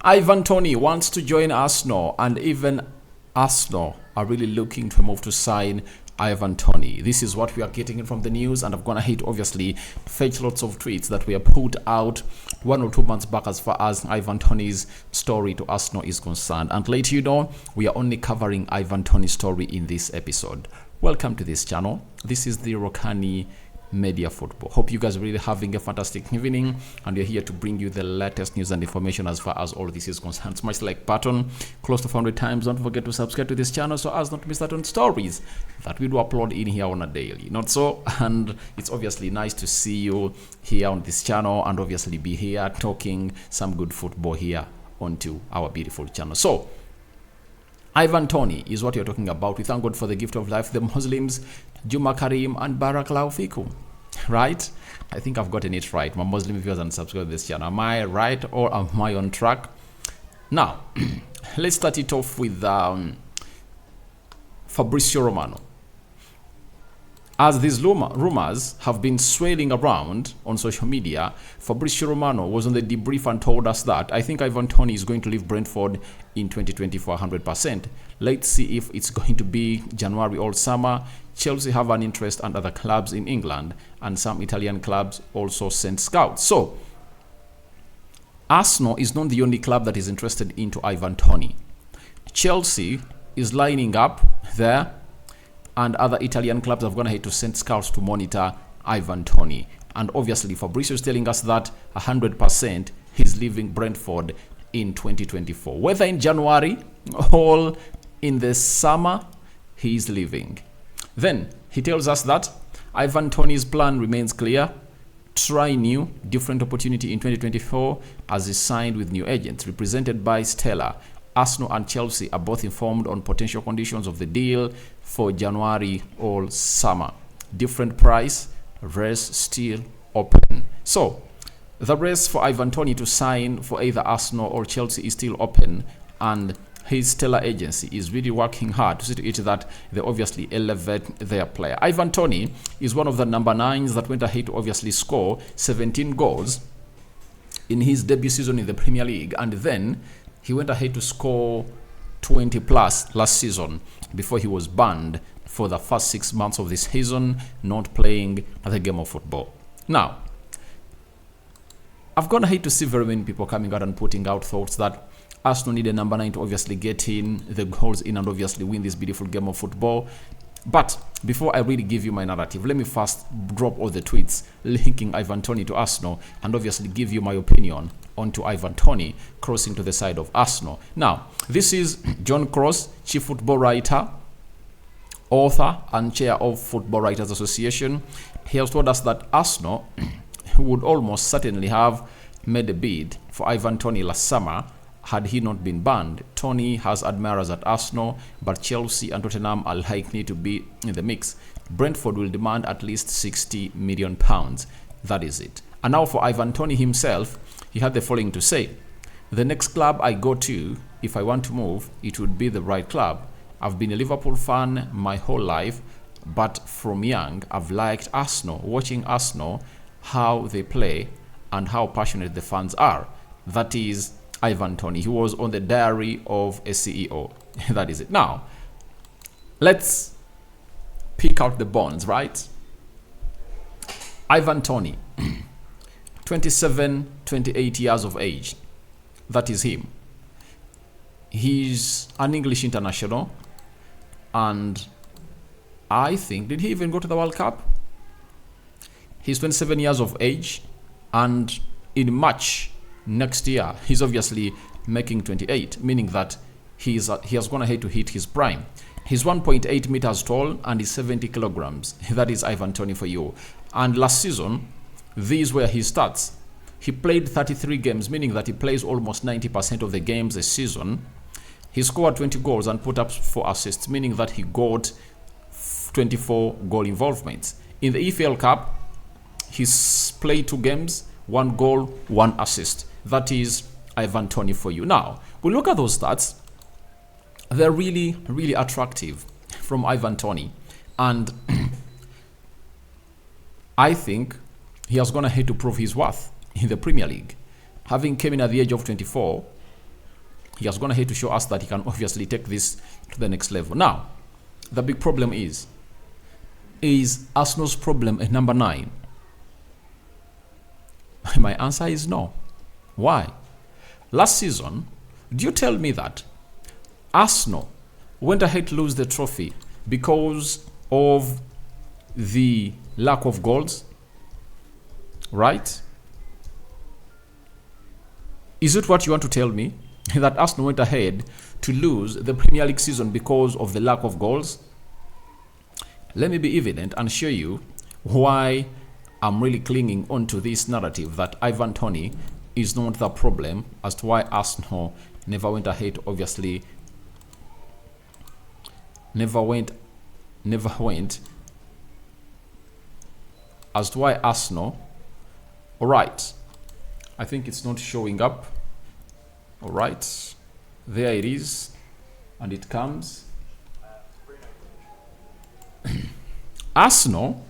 Ivan Toney wants to join Arsenal, and even Arsenal are really looking to move to sign Ivan Toney. This is what we are getting from the news, and I'm gonna hit obviously fetch lots of tweets that were put out 1 or 2 months back as far as Ivan Toney's story to Arsenal is concerned. And to let you know, we are only covering Ivan Toney's story in this episode. Welcome to this channel. This is the Rokani Media Football. Hope you guys are really having a fantastic evening, and we're here to bring you the latest news and information as far as all this is concerned. Smash the like button close to 100 times. Don't forget to subscribe to this channel so as not to miss out on stories that we do upload in here on a daily. Not so, and it's obviously nice to see you here on this channel and obviously be here talking some good football here onto our beautiful channel. So Ivan Toney is what you're talking about. We thank God for the gift of life, the Muslims, Juma Karim and Barakallahu Fikum. Right? I think I've gotten it right. My Muslim viewers and subscribers to this channel. Am I right or am I on track? Now, let's start it off with Fabrizio Romano. As these rumors have been swirling around on social media, Fabrizio Romano was on the debrief and told us that I think Ivan Toney is going to leave Brentford in 2024 100%. Let's see if it's going to be January or summer. Chelsea have an interest, and other clubs in England and some Italian clubs also sent scouts. So Arsenal is not the only club that is interested into Ivan Toney. Chelsea is lining up there, and other Italian clubs have gone ahead to send scouts to monitor Ivan Toney. And obviously Fabrizio is telling us that 100% he's leaving Brentford in 2024. Whether in January or in the summer, he's leaving. Then he tells us that Ivan Toney's plan remains clear. Try new, different opportunity in 2024 as he signed with new agents represented by Stella. Arsenal and Chelsea are both informed on potential conditions of the deal for January or summer. Different price, race still open. So the race for Ivan Toney to sign for either Arsenal or Chelsea is still open, and his Stella agency is really working hard to see to it that they obviously elevate their player. Ivan Toney is one of the number 9s that went ahead to obviously score 17 goals in his debut season in the Premier League, and then he went ahead to score 20 plus last season before he was banned for the first 6 months of this season, not playing the game of football. Now, I've gone ahead to see very many people coming out and putting out thoughts that Arsenal need a number 9 to obviously get in the goals in and obviously win this beautiful game of football. But before I really give you my narrative, let me first drop all the tweets linking Ivan Toney to Arsenal and obviously give you my opinion onto Ivan Toney crossing to the side of Arsenal. Now, this is John Cross, chief football writer, author and chair of Football Writers Association. He has told us that Arsenal would almost certainly have made a bid for Ivan Toney last summer had he not been banned. Toney has admirers at Arsenal, but Chelsea and Tottenham are likely to be in the mix. Brentford will demand at least £60 million. That is it. And now for Ivan Toney himself, he had the following to say: the next club I go to, if I want to move, it would be the right club. I've been a Liverpool fan my whole life, but from young, I've liked Arsenal, watching Arsenal, how they play and how passionate the fans are. That is Ivan Toney. He was on the diary of a CEO. That is it. Now, let's pick out the bonds, right? Ivan Toney, 27, 28 years of age. That is him. He's an English international, and I think, did he even go to the World Cup? He's 27 years of age, and in March next year, he's obviously making 28, meaning that he has gone ahead to hit his prime. He's 1.8 meters tall and is 70 kilograms. That is Ivan Toney for you. And last season, these were his stats. He played 33 games, meaning that he plays almost 90% of the games a season. He scored 20 goals and put up 4 assists, meaning that he got 24 goal involvements. In the EFL Cup, he's played 2 games, 1 goal, 1 assist. That is Ivan Toney for you. Now, we look at those stats. They're really, really attractive from Ivan Toney. And I think he has gone ahead to prove his worth in the Premier League. Having came in at the age of 24, He has gone ahead to show us that he can obviously take this to the next level. Now, the big problem is Arsenal's problem at number 9? My answer is no. Why? Last season, do you tell me that Arsenal went ahead to lose the trophy because of the lack of goals? Right? Is it what you want to tell me? That Arsenal went ahead to lose the Premier League season because of the lack of goals? Let me be evident and show you why I'm really clinging onto this narrative that Ivan Toney is not the problem as to why Arsenal never went ahead, obviously never went as to why Arsenal. All right, I think it's not showing up. All right, there it is, and it comes. Arsenal,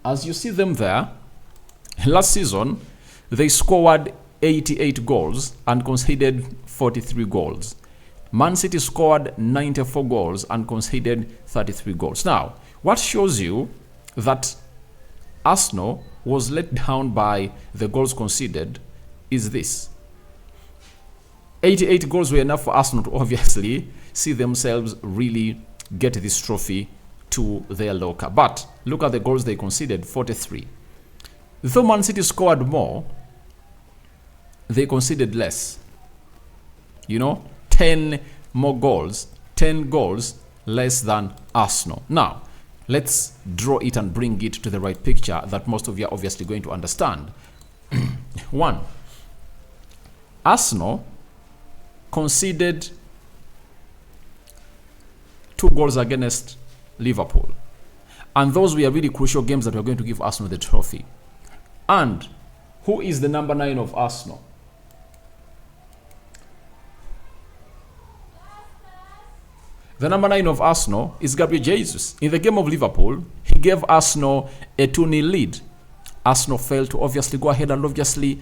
as you see them there, last season they scored 88 goals and conceded 43 goals. Man City scored 94 goals and conceded 33 goals. Now, what shows you that Arsenal was let down by the goals conceded is this. 88 goals were enough for Arsenal to obviously see themselves really get this trophy to their locker. But look at the goals they conceded, 43. Though Man City scored more, they conceded less. 10 more goals, 10 goals less than Arsenal. Now, let's draw it and bring it to the right picture that most of you are obviously going to understand. 1. Arsenal conceded 2 goals against Liverpool. And those were really crucial games that were going to give Arsenal the trophy. And who is the number 9 of Arsenal? The number 9 of Arsenal is Gabriel Jesus. In the game of Liverpool, he gave Arsenal a 2-0 lead. Arsenal failed to obviously go ahead and obviously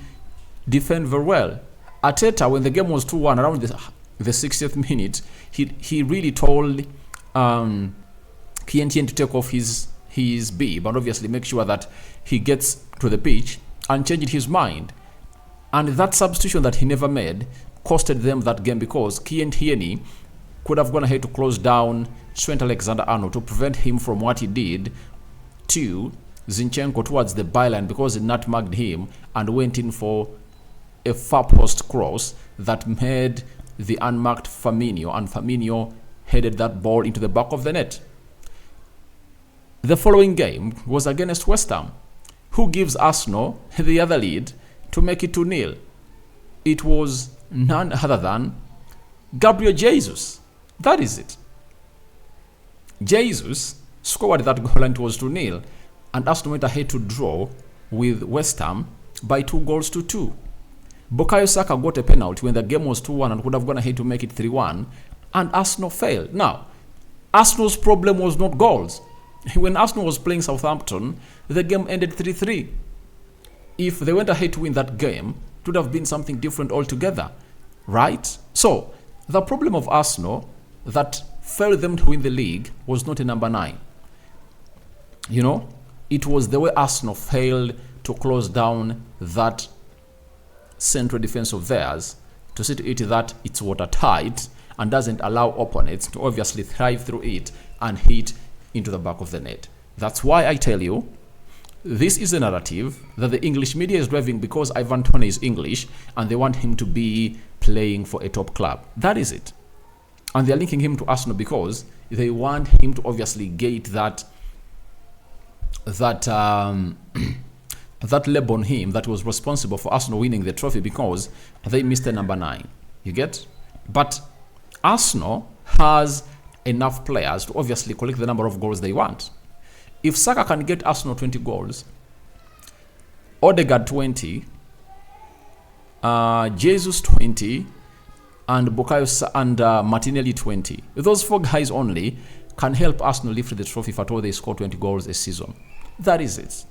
defend very well. Arteta, when the game was 2-1 around the 60th minute, he really told Kieran to take off his bib and obviously make sure that he gets to the pitch, and changed his mind. And that substitution that he never made costed them that game, because Kieran could have gone ahead to close down Trent Alexander-Arnold to prevent him from what he did to Zinchenko towards the byline, because he nutmegged him and went in for a far post cross that made the unmarked Firmino, and Firmino headed that ball into the back of the net. The following game was against West Ham, who gives Arsenal the other lead to make it 2-0. It was none other than Gabriel Jesus. That is it. Jesus scored that goal and it was 2-0, and Arsenal went ahead to draw with West Ham by 2-2. Bukayo Saka got a penalty when the game was 2-1 and would have gone ahead to make it 3-1, and Arsenal failed. Now, Arsenal's problem was not goals. When Arsenal was playing Southampton, the game ended 3-3. If they went ahead to win that game, it would have been something different altogether, right? So, the problem of Arsenal that failed them to win the league was not a number 9. It was the way Arsenal failed to close down that central defense of theirs, to see to it that it's watertight and doesn't allow opponents to obviously thrive through it and hit into the back of the net. That's why I tell you, this is a narrative that the English media is driving, because Ivan Toney is English and they want him to be playing for a top club. That is it. And they're linking him to Arsenal because they want him to obviously get that label on him that was responsible for Arsenal winning the trophy because they missed the number 9. You get? But Arsenal has enough players to obviously collect the number of goals they want. If Saka can get Arsenal 20 goals, Odegaard 20, Jesus 20, and Bukayo and Martinelli 20. Those 4 guys only can help Arsenal lift the trophy if at all they score 20 goals a season. That is it.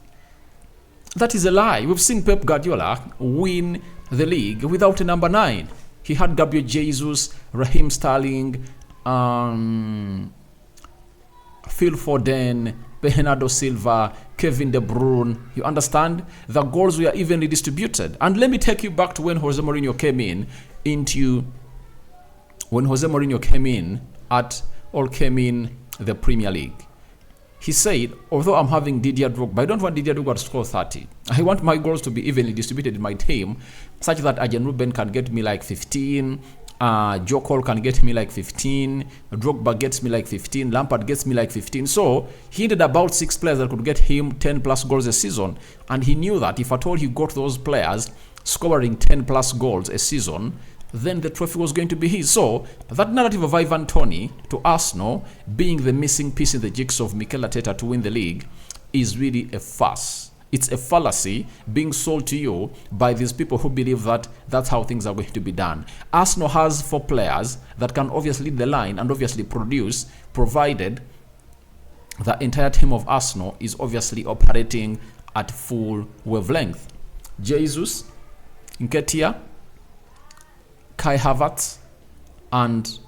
That is a lie. We've seen Pep Guardiola win the league without a number 9. He had Gabriel Jesus, Raheem Sterling, Phil Foden, Bernardo Silva, Kevin De Bruyne. You understand? The goals were evenly distributed. And let me take you back to when Jose Mourinho came in the Premier League. He said, although I'm having Didier Drogba, I don't want Didier Drogba to score 30. I want my goals to be evenly distributed in my team, such that Arjen Robben can get me like 15, Joe Cole can get me like 15, Drogba gets me like 15, Lampard gets me like 15. So he needed about 6 players that could get him 10 plus goals a season. And he knew that if at all he got those players scoring 10 plus goals a season, then the trophy was going to be his. So that narrative of Ivan Toney to Arsenal being the missing piece in the jigsaw of Mikel Arteta to win the league is really a farce. It's a fallacy being sold to you by these people who believe that that's how things are going to be done. Arsenal has 4 players that can obviously lead the line and obviously produce, provided the entire team of Arsenal is obviously operating at full wavelength. Jesus, Nketiah, Kai Havertz, and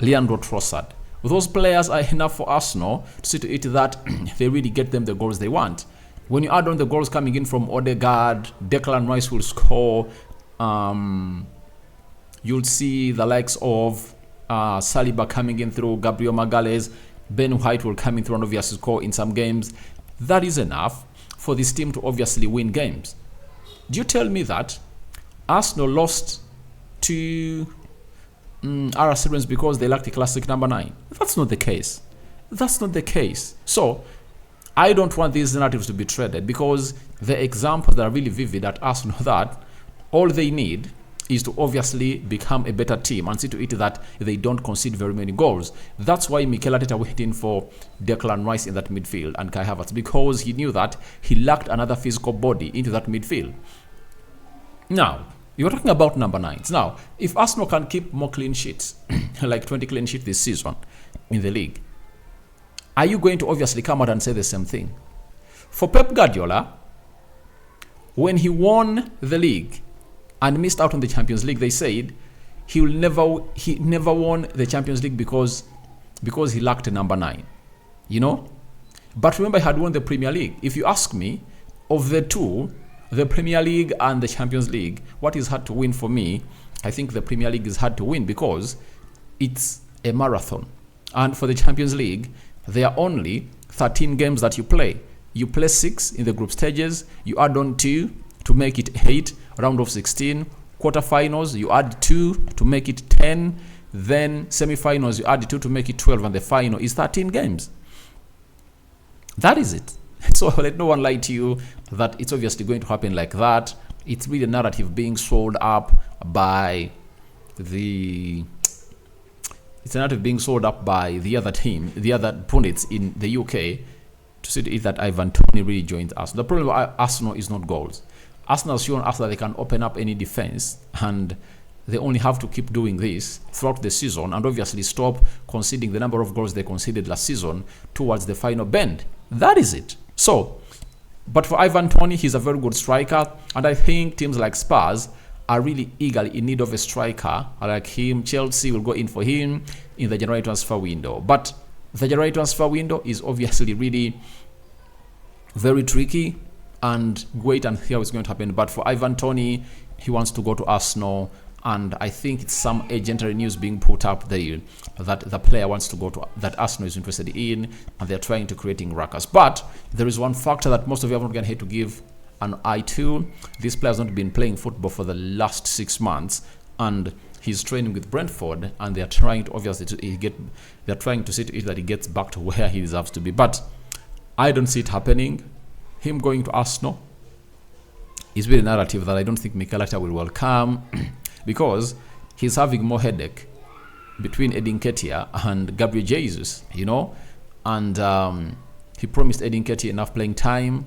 Leandro Trossard. Those players are enough for Arsenal to see to it that they really get them the goals they want. When you add on the goals coming in from Odegaard, Declan Rice will score. You'll see the likes of Saliba coming in through, Gabriel Magalhaes, Ben White will come in through and obviously score in some games. That is enough for this team to obviously win games. Do you tell me that Arsenal lost to RS Rams because they lacked a classic number 9? That's not the case. That's not the case. So I don't want these narratives to be traded, because the examples that are really vivid at Arsenal that all they need is to obviously become a better team and see to it that they don't concede very many goals. That's why Mikel Arteta went in for Declan Rice in that midfield and Kai Havertz, because he knew that he lacked another physical body into that midfield. Now, you're talking about number 9s. Now, if Arsenal can keep more clean sheets, like 20 clean sheets this season in the league, are you going to obviously come out and say the same thing? For Pep Guardiola, when he won the league and missed out on the Champions League, they said he never won the Champions League because he lacked a number 9. You know? But remember, he had won the Premier League. If you ask me, of the two, the Premier League and the Champions League, what is hard to win for me, I think the Premier League is hard to win because it's a marathon. And for the Champions League, there are only 13 games that you play. You play 6 in the group stages, you add on 2 to make it 8, round of 16, quarterfinals, you add 2 to make it 10, then semifinals, you add 2 to make it 12, and the final is 13 games. That is it. So let no one lie to you that it's obviously going to happen like that. It's really a narrative being sold up by the other team, the other pundits in the UK, to see that Ivan Toney really joins us. The problem with Arsenal is not goals. Arsenal has shown us that they can open up any defense, and they only have to keep doing this throughout the season and obviously stop conceding the number of goals they conceded last season towards the final bend. That is it. So, but for Ivan Toney, he's a very good striker, and I think teams like Spurs are really eagerly in need of a striker like him. Chelsea will go in for him in the January transfer window. But the January transfer window is obviously really very tricky, and wait and see how it's going to happen. But for Ivan Toney, he wants to go to Arsenal, and I think it's some agency news being put up there that the player wants to go to, that Arsenal is interested in, and they're trying to creating ruckus. But there is one factor that most of you are not going to have to give an eye to. This player has not been playing football for the last 6 months, and he's training with Brentford, and they're trying to obviously they're trying to see to it that he gets back to where he deserves to be. But I don't see it happening. Him going to Arsenal is really a narrative that I don't think Mikel Arteta will welcome, because he's having more headache between Eddie Nketiah and Gabriel Jesus, you know, and he promised Eddie Nketiah enough playing time,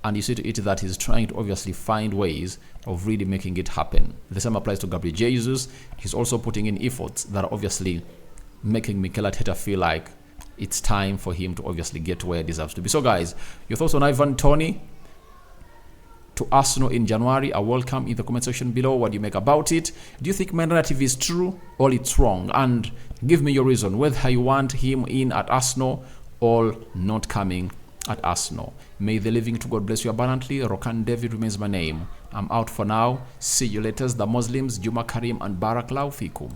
and you see to it that he's trying to obviously find ways of really making it happen. The same applies to Gabriel Jesus. He's also putting in efforts that are obviously making Mikel Arteta feel like it's time for him to obviously get where he deserves to be. So guys, your thoughts on Ivan Toney? to Arsenal in January are welcome in the comment section below. What do you make about it? Do you think my narrative is true or it's wrong? And give me your reason, whether you want him in at Arsenal or not coming at Arsenal. May the living to God bless you abundantly. Rokani David remains my name. I'm out for now. See you later. The Muslims, Juma Karim and Barakallahu Fikum.